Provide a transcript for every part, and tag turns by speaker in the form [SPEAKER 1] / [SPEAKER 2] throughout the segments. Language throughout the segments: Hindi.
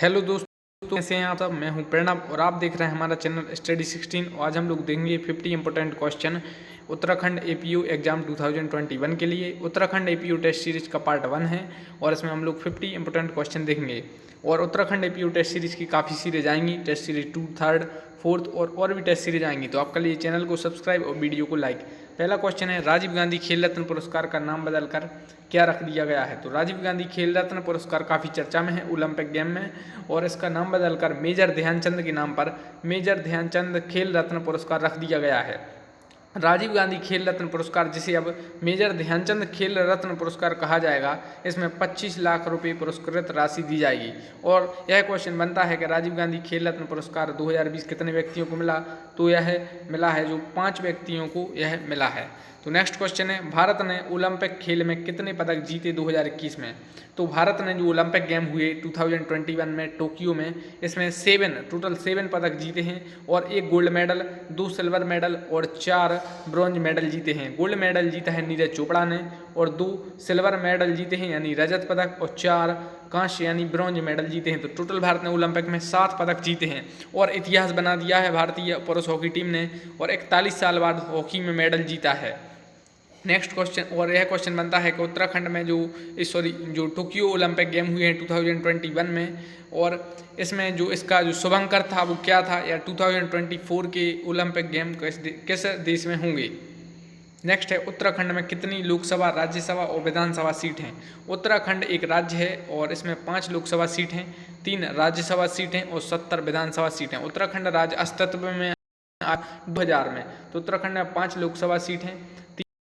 [SPEAKER 1] हेलो दोस्तों, कैसे हैं आप सब। मैं हूं प्रणव और आप देख रहे हैं हमारा चैनल स्टडी 16। और आज हम लोग देखेंगे 50 important question Uttarakhand APU exam 2021 के लिए। उत्तराखंड एपीयू टेस्ट सीरीज का पार्ट 1 है और इसमें हम लोग 50 इंपॉर्टेंट क्वेश्चन देखेंगे। और उत्तराखंड एपीयू टेस्ट सीरीज की काफ़ी सीरीज आएंगी, टेस्ट सीरीज 2, 3, 4 और भी टेस्ट सीरीज आएंगी। तो आपके लिए चैनल को सब्सक्राइब और वीडियो को लाइक। पहला क्वेश्चन है, राजीव गांधी खेल रत्न पुरस्कार का नाम बदलकर क्या रख दिया गया है। तो राजीव गांधी खेल रत्न पुरस्कार काफ़ी चर्चा में है ओलंपिक गेम में, और इसका नाम बदलकर मेजर ध्यानचंद के नाम पर मेजर ध्यानचंद खेल रत्न पुरस्कार रख दिया गया है। राजीव गांधी खेल रत्न पुरस्कार, जिसे अब मेजर ध्यानचंद खेल रत्न पुरस्कार कहा जाएगा, इसमें 25 लाख रुपए पुरस्कृत राशि दी जाएगी। और यह क्वेश्चन बनता है कि राजीव गांधी खेल रत्न पुरस्कार 2020 कितने व्यक्तियों को मिला। तो यह मिला है जो 5 व्यक्तियों को यह मिला है। तो नेक्स्ट क्वेश्चन है, भारत ने ओलंपिक खेल में कितने पदक जीते 2021 में। तो भारत ने जो ओलंपिक गेम हुए 2021 में टोक्यो में, इसमें टोटल 7 पदक जीते हैं और 1 गोल्ड मेडल, 2 सिल्वर मेडल और 4 ब्रॉन्ज मेडल जीते हैं। गोल्ड मेडल जीता है नीरज चोपड़ा ने और 2 सिल्वर मेडल जीते हैं यानी रजत पदक, और 4 कांस्य यानी ब्रॉन्ज मेडल जीते हैं। तो टोटल भारत ने ओलंपिक में 7 पदक जीते हैं और इतिहास बना दिया है भारतीय पुरुष हॉकी टीम ने, और 41 साल बाद हॉकी में मेडल जीता है। नेक्स्ट क्वेश्चन, और यह क्वेश्चन बनता है कि उत्तराखंड में जो टोक्यो ओलंपिक गेम हुए हैं 2021 में, और इसमें जो इसका जो शुभंकर था वो क्या था, या 2024 के ओलंपिक गेम किस देश में होंगे। नेक्स्ट है, उत्तराखंड में कितनी लोकसभा, राज्यसभा और विधानसभा सीट हैं। उत्तराखंड एक राज्य है और इसमें 5 लोकसभा सीट हैं, 3 राज्यसभा सीट हैं और 70 विधानसभा सीट हैं। उत्तराखंड राज्य अस्तित्व में 2000 में। तो उत्तराखंड में 5 लोकसभा सीट हैं,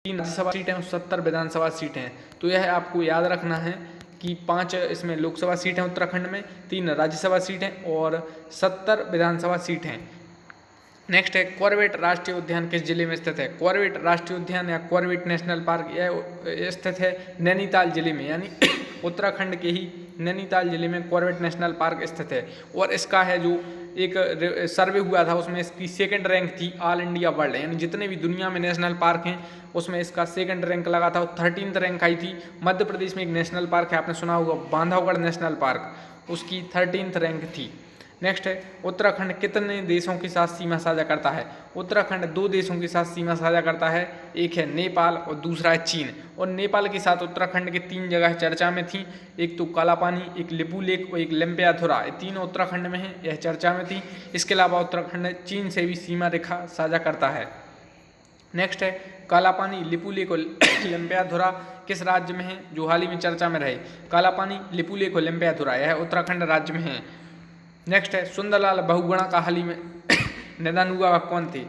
[SPEAKER 1] 3 राज्यसभा सीटें और 70 विधानसभा सीटें हैं। तो यह आपको याद रखना है कि 5 इसमें लोकसभा सीट हैं उत्तराखंड में, 3 राज्यसभा सीटें और 70 विधानसभा सीट हैं। नेक्स्ट है, कॉर्बेट राष्ट्रीय उद्यान किस जिले में स्थित है। कॉर्बेट राष्ट्रीय उद्यान या कॉर्बेट नेशनल पार्क यह स्थित है नैनीताल जिले में, यानी उत्तराखंड के ही नैनीताल जिले में कॉर्बेट नेशनल पार्क स्थित है। और इसका है जो एक सर्वे हुआ था उसमें इसकी 2nd रैंक थी ऑल इंडिया वर्ल्ड, यानी जितने भी दुनिया में नेशनल पार्क हैं उसमें इसका 2nd रैंक लगा था। 13th रैंक आई थी। मध्य प्रदेश में एक नेशनल पार्क है, आपने सुना होगा बांधवगढ़ नेशनल पार्क, उसकी 13th रैंक थी। नेक्स्ट है, उत्तराखंड कितने देशों के साथ सीमा साझा करता है। उत्तराखंड 2 देशों के साथ सीमा साझा करता है, एक है नेपाल और दूसरा है चीन। और नेपाल के साथ उत्तराखंड के 3 जगह चर्चा में थी, एक तो कालापानी, एक लिपू लेक और एक लंबेयाथुरा, ये तीनों उत्तराखंड में हैं, यह चर्चा में थी। इसके अलावा उत्तराखंड चीन से भी सीमा रेखा साझा करता है। नेक्स्ट है, कालापानी, लिपू लेक और लंबेयाथुरा किस राज्य में है जो हाल ही में चर्चा में रहे। कालापानी, लिपू लेक और लंबेयाथुरा यह उत्तराखंड राज्य में है। नेक्स्ट है, सुंदरलाल बहुगुणा का हाल ही में निधन हुआ, वह कौन थे।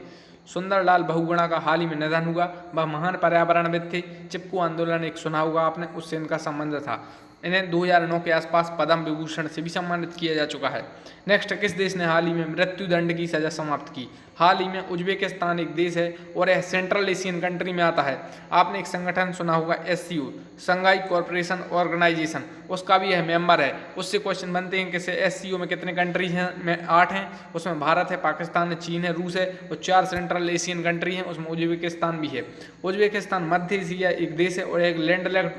[SPEAKER 1] सुंदरलाल बहुगुणा का हाल ही में निधन हुआ, वह महान पर्यावरणविद थे। चिपको आंदोलन एक सुना होगा आपने, उससे इनका संबंध था। इन्हें 2009 के आसपास पद्म विभूषण से भी सम्मानित किया जा चुका है। नेक्स्ट, किस देश ने हाल ही में मृत्युदंड की सजा समाप्त की। हाल ही में उज्बेकिस्तान एक देश है और यह सेंट्रल एशियन कंट्री में आता है। आपने एक संगठन सुना होगा SCO, संघाई कॉरपोरेशन ऑर्गेनाइजेशन, उसका भी यह मेंबर है। उससे क्वेश्चन बनते हैं कि SCO में कितने कंट्रीज हैं, में 8 हैं। उसमें भारत है, पाकिस्तान है, चीन है, रूस है और 4 सेंट्रल एशियन कंट्री हैं, उसमें उज्बेकिस्तान भी है। उज्बेकिस्तान मध्य एशिया एक देश है और एक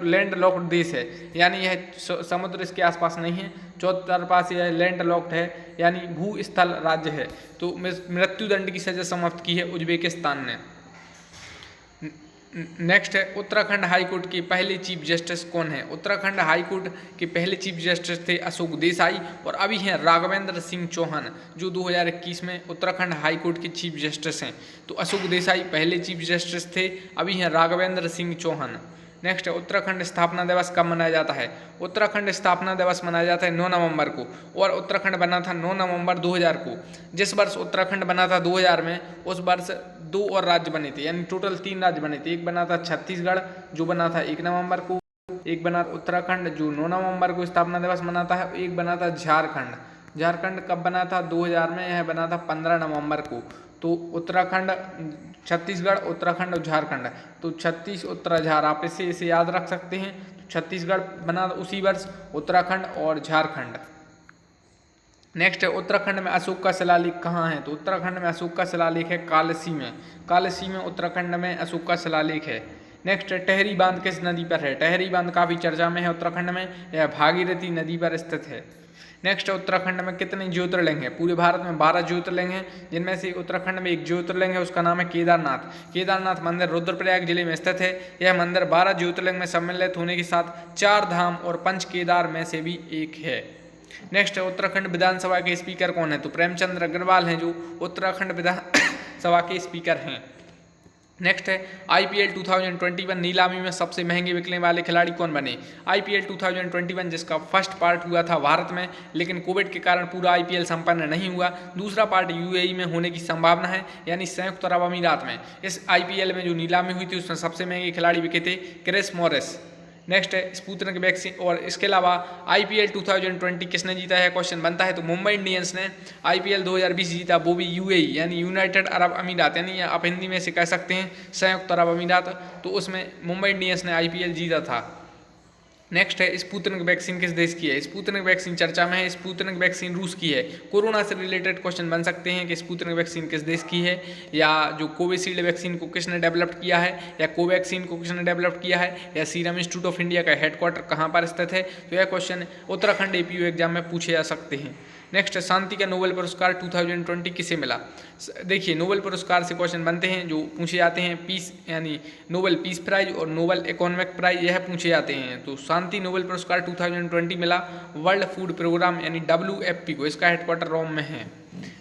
[SPEAKER 1] लैंड लॉक्ड देश है, यानी यह समुद्र इसके आसपास नहीं है, चौतरफा से यह लैंड लॉक्ड है, यानी भूस्थल राज्य है। तो मृत्युदंड की सजा समाप्त की है उज्बेकिस्तान ने। नेक्स्ट है, उत्तराखंड हाईकोर्ट के पहले चीफ जस्टिस कौन है। उत्तराखंड हाईकोर्ट के पहले चीफ जस्टिस थे अशोक देसाई, और अभी हैं राघवेंद्र सिंह चौहान, जो 2021 में उत्तराखंड हाईकोर्ट के चीफ जस्टिस हैं। तो अशोक देसाई पहले चीफ जस्टिस थे, अभी हैं राघवेंद्र सिंह चौहान। नेक्स्ट है, उत्तराखंड स्थापना दिवस कब मनाया जाता है। उत्तराखंड स्थापना दिवस मनाया जाता है 9 नवंबर को, और उत्तराखंड बना था 9 नवंबर 2000 को। जिस वर्ष उत्तराखंड बना था 2000 में, उस वर्ष 2 और राज्य बने थे, यानी टोटल 3 राज्य बने थे। एक बना था छत्तीसगढ़ जो बना था 1 नवंबर को, एक बना उत्तराखंड जो 9 नवंबर को स्थापना दिवस मनाता है, एक बना था झारखंड। झारखंड कब बना था 2000 में, यह बना था 15 नवंबर को। तो उत्तराखंड, छत्तीसगढ़, उत्तराखंड और झारखंड, तो 36 उत्तराझार, आप इसे याद रख सकते हैं। छत्तीसगढ़ बना उसी वर्ष, उत्तराखंड और झारखंड। नेक्स्ट है, उत्तराखंड में अशोक का शिलालेख कहाँ है। तो उत्तराखंड में अशोक का शिलालेख है कालसी में। कालसी में उत्तराखंड में अशोक का शिलालेख है। नेक्स्ट, टेहरी बांध किस नदी पर है। टेहरी बांध काफ़ी चर्चा में है उत्तराखंड में, यह भागीरथी नदी पर स्थित है। नेक्स्ट है उत्तराखंड में कितने ज्योतिर्लिंग हैं? पूरे भारत में 12 ज्योतिर्लिंग हैं, जिनमें से उत्तराखंड में एक ज्योतिर्लिंग है, उसका नाम है केदारनाथ। केदारनाथ मंदिर रुद्रप्रयाग जिले में स्थित है। यह मंदिर 12 ज्योतिर्लिंग में सम्मिलित होने के साथ 4 धाम और 5 केदार में से भी एक है। नेक्स्ट है उत्तराखंड विधानसभा के स्पीकर कौन है? तो प्रेमचंद्र अग्रवाल हैं जो उत्तराखंड विधानसभा के स्पीकर हैं। नेक्स्ट है IPL 2021 नीलामी में सबसे महंगे बिकने वाले खिलाड़ी कौन बने? IPL 2021 जिसका फर्स्ट पार्ट हुआ था भारत में, लेकिन कोविड के कारण पूरा IPL संपन्न नहीं हुआ। दूसरा पार्ट UAE में होने की संभावना है, यानी संयुक्त अरब अमीरात में। इस IPL में जो नीलामी हुई थी उसमें सबसे महंगे खिलाड़ी बिके थे क्रिस मॉरिस। नेक्स्ट है स्पुतनिक वैक्सीन। और इसके अलावा IPL 2020 किसने जीता है? क्वेश्चन बनता है तो मुंबई इंडियंस ने IPL 2020 जीता, वो भी UAE यानी यूनाइटेड अरब अमीरात, यानी आप हिंदी में से कह सकते हैं संयुक्त अरब अमीरात। तो उसमें मुंबई इंडियंस ने IPL जीता था। नेक्स्ट है स्पुतनिक वैक्सीन किस देश की है? स्पुतनिक वैक्सीन चर्चा में है, स्पुतनिक वैक्सीन रूस की है। कोरोना से रिलेटेड क्वेश्चन बन सकते हैं कि स्पुतनिक वैक्सीन किस देश की है, या जो कोविशील्ड वैक्सीन को किसने डेवलप किया है, या कोवैक्सीन को किसने डेवलप किया है, या सीरम इंस्टीट्यूट ऑफ इंडिया का हेडक्वार्टर कहाँ पर स्थित है। तो यह क्वेश्चन उत्तराखंड APU एग्जाम में पूछे जा सकते हैं। नेक्स्ट है शांति का नोबेल पुरस्कार 2020 किसे मिला? देखिए नोबेल पुरस्कार से क्वेश्चन बनते हैं जो पूछे जाते हैं पीस, यानी नोबेल पीस प्राइज और नोबेल इकोनॉमिक प्राइज, यह पूछे जाते हैं। तो शांति नोबेल पुरस्कार 2020 मिला वर्ल्ड फूड प्रोग्राम यानी WFP को, इसका हेडक्वार्टर रोम में है।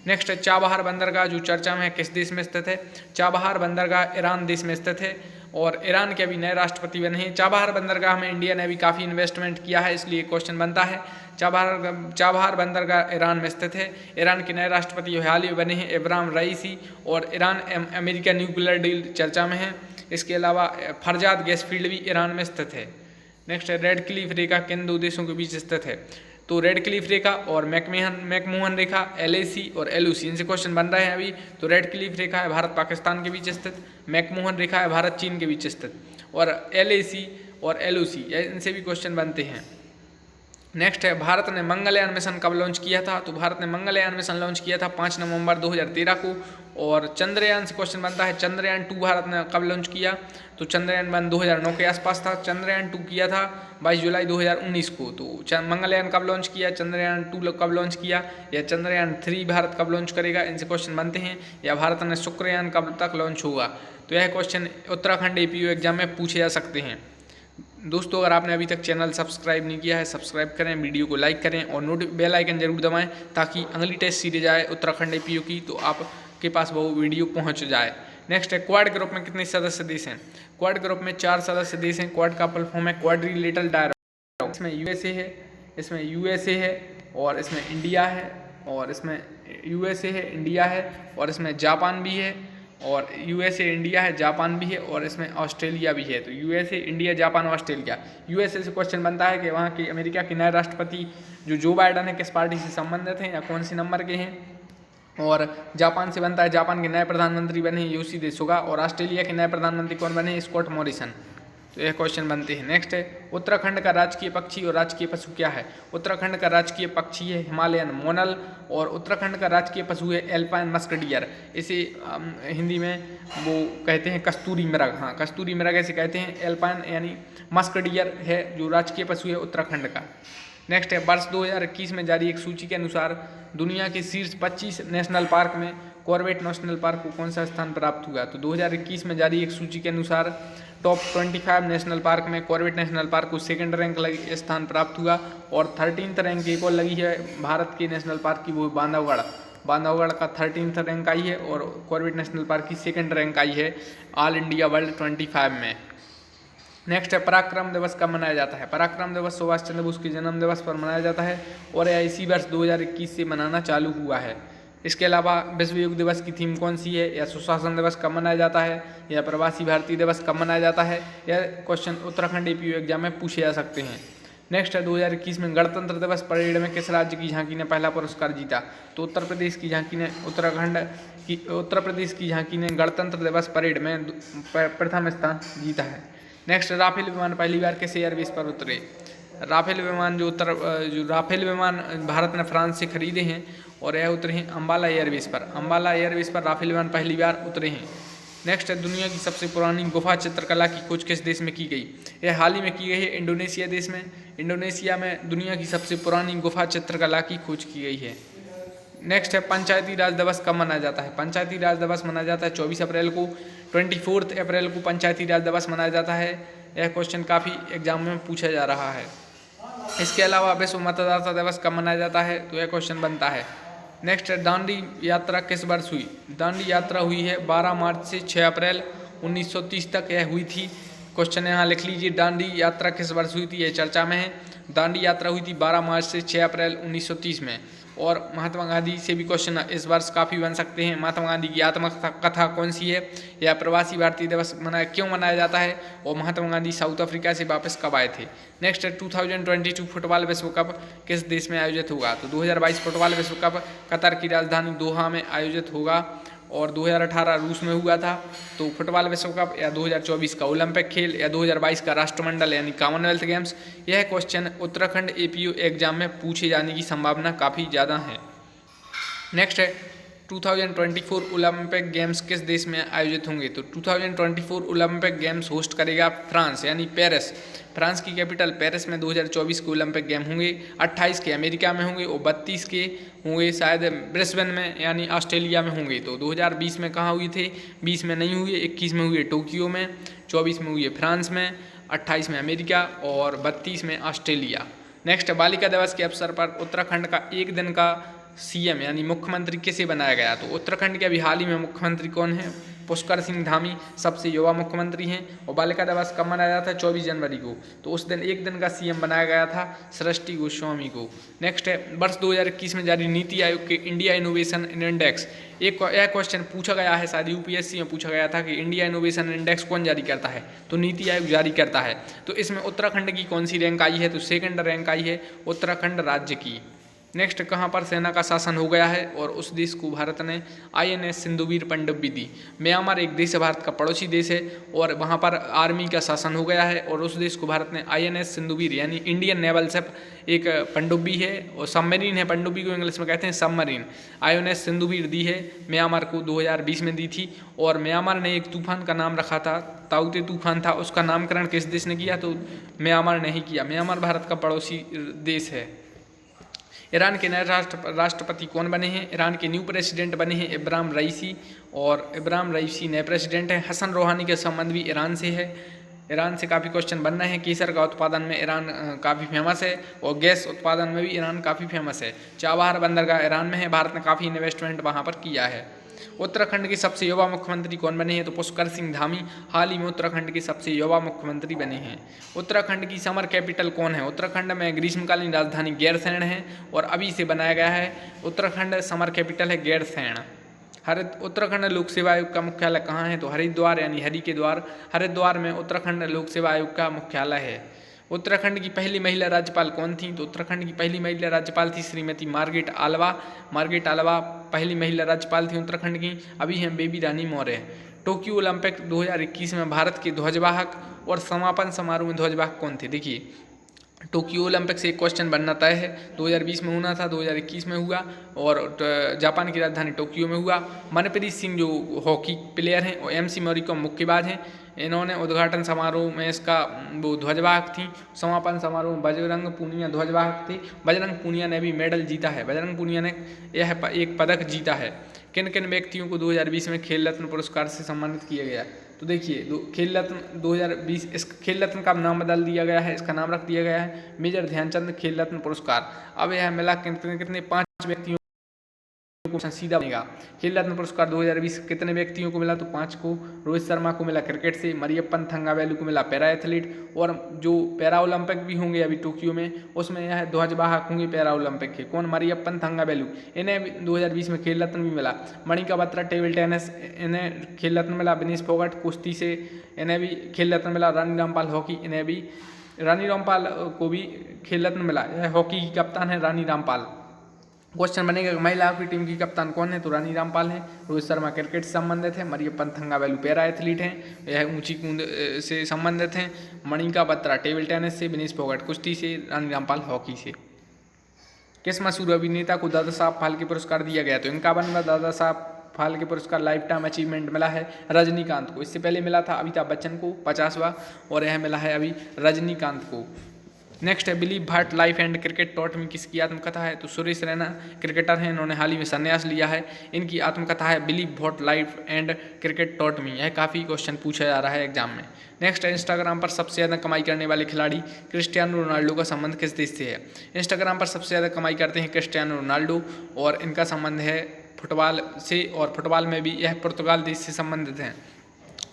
[SPEAKER 1] नेक्स्ट है चाबहार बंदरगाह जो चर्चा में है किस देश में स्थित है? चाबहार बंदरगाह ईरान देश में स्थित है और ईरान के अभी नए राष्ट्रपति बने हैं। चाबहार बंदरगाह में इंडिया ने अभी काफ़ी इन्वेस्टमेंट किया है, इसलिए क्वेश्चन बनता है। चाबहार बंदरगाह ईरान में स्थित है। ईरान के नए राष्ट्रपति हाल ही बने हैं इब्राहिम रईसी, और ईरान अमेरिका न्यूक्लियर डील चर्चा में है। इसके अलावा फरजाद गैस फील्ड भी ईरान में स्थित है। नेक्स्ट है रेड क्लिफ रेखा किन दो देशों के बीच स्थित है? तो रेड क्लिफ रेखा और मैकमोहन रेखा LAC और LOC, इनसे क्वेश्चन बन रहे हैं अभी। तो रेड क्लिफ रेखा है भारत पाकिस्तान के बीच स्थित, मैकमोहन रेखा है भारत चीन के बीच स्थित, और LAC और LOC इनसे भी क्वेश्चन बनते हैं। नेक्स्ट है भारत ने मंगलयान मिशन कब लॉन्च किया था? तो भारत ने मंगलयान मिशन लॉन्च किया था 5 नवंबर 2013 को। और चंद्रयान से क्वेश्चन बनता है चंद्रयान 2 भारत ने कब लॉन्च किया? तो चंद्रयान 1 2009 के आसपास था। चंद्रयान 2 किया था 22 जुलाई 2019 को। तो मंगलयान कब लॉन्च किया, चंद्रयान 2 कब लॉन्च किया, या चंद्रयान 3 भारत कब लॉन्च करेगा, इनसे क्वेश्चन बनते हैं। या भारत ने शुक्रयान कब तक लॉन्च होगा? तो यह क्वेश्चन उत्तराखंड APU एग्जाम में पूछे जा सकते हैं। दोस्तों अगर आपने अभी तक चैनल सब्सक्राइब नहीं किया है, सब्सक्राइब करें, वीडियो को लाइक करें और बेल आइकन जरूर दबाएं, ताकि अगली टेस्ट सीरीज आए उत्तराखंड APU की तो आपके पास वो वीडियो पहुंच जाए। नेक्स्ट है क्वाड ग्रुप में कितने सदस्य देश हैं? क्वाड ग्रुप में 4 सदस्य देश हैं। क्वाड का फुल फॉर्म है क्वाड्रिलेटरल डायलॉग। इसमें USA है, इसमें USA है, और इसमें इंडिया है, और इसमें USA है, इंडिया है, और इसमें जापान भी है, और USA इंडिया है, जापान भी है, और इसमें ऑस्ट्रेलिया भी है। तो USA India Japan Australia. USA से क्वेश्चन बनता है कि वहाँ के अमेरिका के नए राष्ट्रपति जो बाइडन है किस पार्टी से संबंधित हैं या कौन सी नंबर के हैं। और जापान से बनता है जापान के नए प्रधानमंत्री बने योशिहिदे सुगा, और ऑस्ट्रेलिया के नए प्रधानमंत्री कौन बने? Scott Morrison. तो यह क्वेश्चन बनते हैं। नेक्स्ट है उत्तराखंड का राजकीय पक्षी और राजकीय पशु क्या है? उत्तराखंड का राजकीय पक्षी है हिमालयन मोनल, और उत्तराखंड का राजकीय पशु है एल्पाइन मस्क डियर। इसे हिंदी में वो कहते हैं कस्तूरी मृग। हाँ, कस्तूरी मृग ऐसे कहते हैं। एल्पाइन यानी मस्क डियर है जो राजकीय पशु है उत्तराखंड का। नेक्स्ट है वर्ष 2021 में जारी एक सूची के अनुसार दुनिया के शीर्ष 25 नेशनल पार्क में कॉर्बेट नेशनल पार्क को कौन सा स्थान प्राप्त हुआ? तो 2021 में जारी एक सूची के अनुसार टॉप 25 नेशनल पार्क में कॉर्बेट नेशनल पार्क को सेकंड रैंक स्थान प्राप्त हुआ, और 13th रैंक एक और लगी है भारत के नेशनल पार्क की, वो बांधवगढ़ का 13th रैंक आई है, और कॉर्बेट नेशनल पार्क की सेकंड रैंक आई है ऑल इंडिया वर्ल्ड 25 में। नेक्स्ट है पराक्रम दिवस कब मनाया जाता है? पराक्रम दिवस सुभाष चंद्र बोस के जन्म दिवस पर मनाया जाता है, और यह इसी वर्ष 2021 से मनाना चालू हुआ है। इसके अलावा विश्व योग दिवस की थीम कौन सी है, या सुशासन दिवस कब मनाया जाता है, या प्रवासी भारतीय दिवस कब मनाया जाता है? यह क्वेश्चन उत्तराखंड APU एग्जाम में पूछे जा सकते हैं। नेक्स्ट है 2021 में गणतंत्र दिवस परेड में किस राज्य की झांकी ने पहला पुरस्कार जीता? तो उत्तर प्रदेश की झांकी ने उत्तर प्रदेश की झांकी ने गणतंत्र दिवस परेड में प्रथम स्थान जीता है। नेक्स्ट राफेल विमान पहली बार किस एयरबेस पर उतरे? राफेल विमान जो राफेल विमान भारत ने फ्रांस से खरीदे हैं, और यह उतरे हैं अम्बाला एयरबेस पर। अम्बाला एयरबेस पर राफेल विमान पहली बार उतरे हैं। नेक्स्ट है दुनिया की सबसे पुरानी गुफा चित्रकला की खोज किस देश में की गई? यह हाल ही में की गई है इंडोनेशिया देश में। इंडोनेशिया में दुनिया की सबसे पुरानी गुफा चित्रकला की खोज की गई है। नेक्स्ट है पंचायती राज दिवस कब मनाया जाता है? पंचायती राज दिवस मनाया जाता है 24 अप्रैल को। 24 अप्रैल को पंचायती राज दिवस मनाया जाता है। यह क्वेश्चन काफ़ी एग्जाम में पूछा जा रहा है। इसके अलावा विश्व मतदाता दिवस कब मनाया जाता है? तो यह क्वेश्चन बनता है। नेक्स्ट है दांडी यात्रा किस वर्ष हुई? दांडी यात्रा हुई है 12 मार्च से 6 अप्रैल 1930 तक यह हुई थी। क्वेश्चन यहाँ लिख लीजिए, दांडी यात्रा किस वर्ष हुई थी, यह चर्चा में है। दांडी यात्रा हुई थी 12 मार्च से 6 अप्रैल 1930 में। और महात्मा गांधी से भी क्वेश्चन इस वर्ष काफ़ी बन सकते हैं। महात्मा गांधी की आत्मकथा कौन सी है? या प्रवासी भारतीय दिवस क्यों मनाया जाता है? और महात्मा गांधी साउथ अफ्रीका से वापस कब आए थे? नेक्स्ट है 2022 फुटबॉल विश्व कप किस देश में आयोजित होगा? तो 2022 फुटबॉल विश्व कप कतर की राजधानी दोहा में आयोजित होगा। और 2018 रूस में हुआ था। तो फुटबॉल विश्व कप या 2024 का ओलंपिक खेल या 2022 का राष्ट्रमंडल यानी कॉमनवेल्थ गेम्स, यह क्वेश्चन उत्तराखंड एपीयू एग्जाम में पूछे जाने की संभावना काफ़ी ज़्यादा है। नेक्स्ट है 2024 ओलंपिक गेम्स किस देश में आयोजित होंगे? तो 2024 ओलंपिक गेम्स होस्ट करेगा फ्रांस यानी पेरिस। फ्रांस की कैपिटल पेरिस में 2024 के ओलंपिक गेम होंगे। 28 के अमेरिका में होंगे और 32 के होंगे शायद ब्रिस्बेन में यानी ऑस्ट्रेलिया में होंगे। तो 2020 में कहाँ हुए थे? 20 में नहीं हुए, 21 में हुए टोक्यो में, 24 में हुए फ्रांस में, 28 में अमेरिका और 32 में ऑस्ट्रेलिया। नेक्स्ट बालिका दिवस के अवसर पर उत्तराखंड का एक दिन का सीएम यानी मुख्यमंत्री किसे बनाया गया? तो उत्तराखंड के अभी हाल ही में मुख्यमंत्री कौन है? पुष्कर सिंह धामी सबसे युवा मुख्यमंत्री हैं। और बालिका दिवस कब मनाया जाता है? 24 जनवरी को। तो उस दिन एक दिन का सीएम बनाया गया था सृष्टि गोस्वामी को। नेक्स्ट है वर्ष 2021 में जारी नीति आयोग के इंडिया इनोवेशन इंडेक्स, एक यह क्वेश्चन पूछा गया है, शायद यूपीएससी में पूछा गया था कि इंडिया इनोवेशन इंडेक्स कौन जारी करता है? तो नीति आयोग जारी करता है। तो इसमें उत्तराखंड की कौन सी रैंक आई है? तो सेकंड रैंक आई है उत्तराखंड राज्य की। नेक्स्ट कहाँ पर सेना का शासन हो गया है और उस देश को भारत ने आईएनएस सिंधुवीर पनडुब्बी दी? म्यांमार एक देश है, भारत का पड़ोसी देश है और वहाँ पर आर्मी का शासन हो गया है और उस देश को भारत ने आईएनएस सिंधुवीर यानी इंडियन नेवल शिप, एक पनडुब्बी है और सबमरीन है, पनडुब्बी को इंग्लिश में कहते हैं सबमरीन, आईएनएस सिंधुवीर दी है म्यांमार को 2020 में दी थी। और म्यांमार ने एक तूफान का नाम रखा था, ताउते तूफान था, उसका नामकरण किस देश ने किया? तो म्यांमार ने ही किया। म्यांमार भारत का पड़ोसी देश है। ईरान के नए राष्ट्रपति कौन बने हैं? ईरान के न्यू प्रेसिडेंट बने हैं इब्राहिम रईसी और इब्राहिम रईसी नए प्रेसिडेंट हैं। हसन रोहानी के संबंध भी ईरान से है। ईरान से काफ़ी क्वेश्चन बन रहे हैं। केसर का उत्पादन में ईरान काफ़ी फेमस है और गैस उत्पादन में भी ईरान काफ़ी फेमस है। चाबहार बंदरगाह ईरान में है, भारत ने काफ़ी इन्वेस्टमेंट वहाँ पर किया है। उत्तराखंड के सबसे युवा मुख्यमंत्री कौन बने हैं? तो पुष्कर सिंह धामी हाल ही में उत्तराखंड के सबसे युवा मुख्यमंत्री बने हैं। उत्तराखंड की समर कैपिटल कौन है? उत्तराखंड में ग्रीष्मकालीन राजधानी गैरसैंण है और अभी से बनाया गया है। उत्तराखंड समर कैपिटल है गैरसैंण। उत्तराखंड लोक सेवा आयोग का मुख्यालय कहाँ है? तो हरिद्वार यानी हरि के द्वार, हरिद्वार में उत्तराखंड लोक सेवा आयोग का मुख्यालय है। उत्तराखंड की पहली महिला राज्यपाल कौन थी? तो उत्तराखंड की पहली महिला राज्यपाल थी Shrimati Margaret Alva. Margaret Alva पहली महिला राज्यपाल थी उत्तराखंड की। अभी हैं बेबी रानी मौर्य। टोक्यो ओलंपिक 2021 में भारत के ध्वजवाहक और समापन समारोह में ध्वजवाहक कौन थे? देखिए टोक्यो ओलंपिक से एक क्वेश्चन बनना तय है। 2020 में होना था, 2021 में हुआ और जापान की राजधानी टोक्यो में हुआ। मनप्रीत सिंह जो हॉकी प्लेयर हैं और एमसी मैरीकॉम मुक्केबाज हैं, इन्होंने उद्घाटन समारोह में इसका वो ध्वजवाहक थी। समापन समारोह में बजरंग पूनिया ध्वजवाहक थे। बजरंग पूनिया ने भी मेडल जीता है। बजरंग पूनिया ने यह एक पदक जीता है। किन किन व्यक्तियों को 2020 में खेल रत्न पुरस्कार से सम्मानित किया गया? तो देखिए खेल रत्न 2020, इस खेल रत्न का नाम बदल दिया गया है, इसका नाम रख दिया गया है मेजर ध्यानचंद खेल रत्न पुरस्कार। अब यह मिला कितने 5 व्यक्तियों को सीधा बनेगा। खेल रत्न पुरस्कार 2020 कितने व्यक्तियों को मिला? तो 5 को। रोहित शर्मा को मिला क्रिकेट से, मरियप्पन थंगावेलु को मिला पैरा एथलीट, और जो पैरा ओलंपिक भी होंगे अभी टोक्यो में उसमें यह ध्वजवाहक होंगे पैरा ओलंपिक के। कौन? मरियप्पन थंगावेलु, इन्हें 2020 में खेल रत्न भी मिला। मणिका बत्रा टेबल टेनिस, इन्हें खेल रत्न मिला। विनेश फोगाट कुश्ती से, इन्हें भी खेल रत्न मिला। रानी रामपाल हॉकी, इन्हें भी, रानी रामपाल को भी खेल रत्न मिला। यह हॉकी की कप्तान है रानी रामपाल। क्वेश्चन बनेगा महिला हॉकी टीम की कप्तान कौन है? तो रानी रामपाल हैं। रोहित शर्मा क्रिकेट से संबंधित है। मरियप्पन थंगावेलु पैरा एथलीट हैं, यह ऊंची कूद से संबंधित हैं। मणिका बत्रा टेबल टेनिस से, विनेश फोगाट कुश्ती से, रानी रामपाल हॉकी से। किस मशहूर अभिनेता को दादा साहब फाल्के पुरस्कार दिया गया? तो इनका बनवा दादा साहब फाल्के पुरस्कार लाइफ टाइम अचीवमेंट मिला है रजनीकांत को। इससे पहले मिला था अमिताभ बच्चन को 50वां, और यह मिला है अभी रजनीकांत को। नेक्स्ट है believe what life and cricket taught me, किसकी आत्मकथा है? तो सुरेश रैना क्रिकेटर हैं, इन्होंने हाल ही में संन्यास लिया है। इनकी आत्मकथा है believe what life and cricket taught me. यह काफ़ी क्वेश्चन पूछा जा रहा है एग्जाम में। नेक्स्ट है इंस्टाग्राम पर सबसे ज़्यादा कमाई करने वाले खिलाड़ी क्रिस्टियानो रोनाल्डो का संबंध किस देश से है? इंस्टाग्राम पर सबसे ज़्यादा कमाई करते हैं क्रिस्टियानो रोनाल्डो, और इनका संबंध है फुटबॉल से, और फुटबॉल में भी यह पुर्तगाल देश से संबंधित हैं।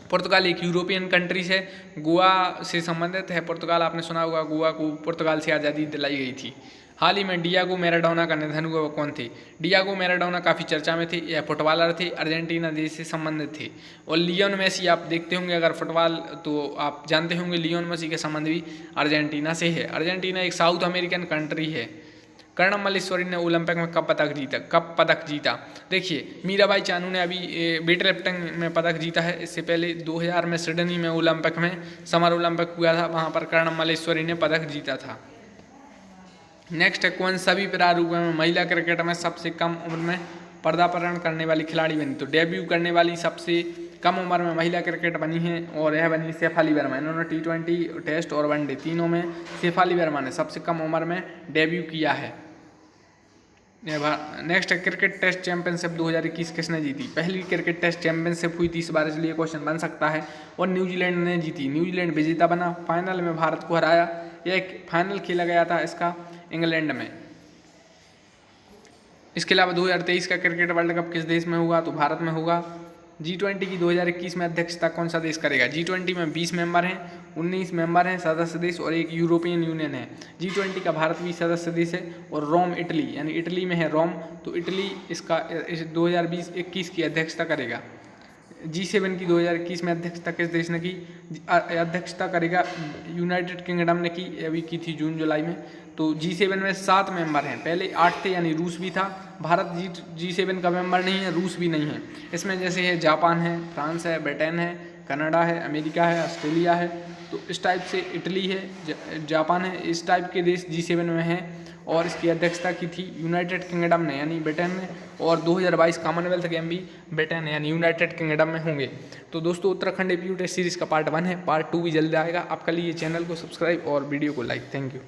[SPEAKER 1] पुर्तगाल एक यूरोपियन कंट्री से गोवा से संबंधित है। पुर्तगाल आपने सुना होगा, गोवा को पुर्तगाल से आज़ादी दिलाई गई थी। हाल ही में डियागो मैराडोना का निधन हुआ, वो कौन थे? डियागो मैराडोना काफ़ी चर्चा में थे, यह फुटबॉलर थे, अर्जेंटीना देश से संबंधित थे। और लियोन मेसी आप देखते होंगे अगर फुटबॉल, तो आप जानते होंगे लियोन मेसी का संबंध भी अर्जेंटीना से है। अर्जेंटीना एक साउथ अमेरिकन कंट्री है। कर्णम मल्लेश्वरी ने ओलंपिक में कब पदक जीता? देखिए, मीराबाई चानू ने अभी वेट लिफ्टिंग में पदक जीता है। इससे पहले 2000 में सिडनी में ओलंपिक में समर ओलंपिक हुआ था, वहाँ पर कर्णम मल्लेश्वरी ने पदक जीता था। नेक्स्ट है कौन सभी प्रारूपों में महिला क्रिकेट में सबसे कम उम्र में पदार्पण करने वाली खिलाड़ी बनी? तो डेब्यू करने वाली सबसे कम उम्र में महिला क्रिकेट बनी है, और यह बनी शेफाली वर्मा। इन्होंने T20 टेस्ट और वनडे तीनों में शेफाली वर्मा ने सबसे कम उम्र में डेब्यू किया है। नेक्स्ट है क्रिकेट टेस्ट चैंपियनशिप 2021 किसने जीती? पहली क्रिकेट टेस्ट चैंपियनशिप हुई 30 बार, इसलिए क्वेश्चन बन सकता है, और न्यूजीलैंड ने जीती। न्यूजीलैंड विजेता बना, फाइनल में भारत को हराया। यह एक फाइनल खेला गया था इसका इंग्लैंड में। इसके अलावा 2023 का क्रिकेट वर्ल्ड कप किस देश में होगा? तो भारत में होगा। G20 की 2021 में अध्यक्षता कौन सा देश करेगा? G20 में 20 मेंबर हैं, 19 मेंबर हैं सदस्य देश, और एक यूरोपियन यूनियन है। G20 का भारत भी सदस्य देश है, और रोम इटली, यानी इटली में है रोम, तो इटली इसका 2020-21 की अध्यक्षता करेगा। G7 की 2021 में अध्यक्षता किस देश ने की? अध्यक्षता करेगा यूनाइटेड किंगडम ने की, अभी की थी जून जुलाई में। तो G7 में 7 मेंबर हैं, पहले 8 थे, यानी रूस भी था। भारत G7 का मेंबर नहीं है, रूस भी नहीं है। इसमें जैसे है जापान है, फ्रांस है, ब्रिटेन है, कनाडा है, अमेरिका है, ऑस्ट्रेलिया है। तो इस टाइप से इटली है, जापान है, इस टाइप के देश G7 में हैं, और इसकी अध्यक्षता की थी यूनाइटेड किंगडम ने, यानी ब्रिटेन ने। और 2022 कॉमनवेल्थ गेम भी ब्रिटेन यानी यूनाइटेड किंगडम में होंगे। तो दोस्तों, उत्तराखंड एपीयू टेस्ट सीरीज़ का पार्ट 1 है, पार्ट 2 भी जल्द आएगा। आप कर लीजिए चैनल को सब्सक्राइब और वीडियो को लाइक। Thank you.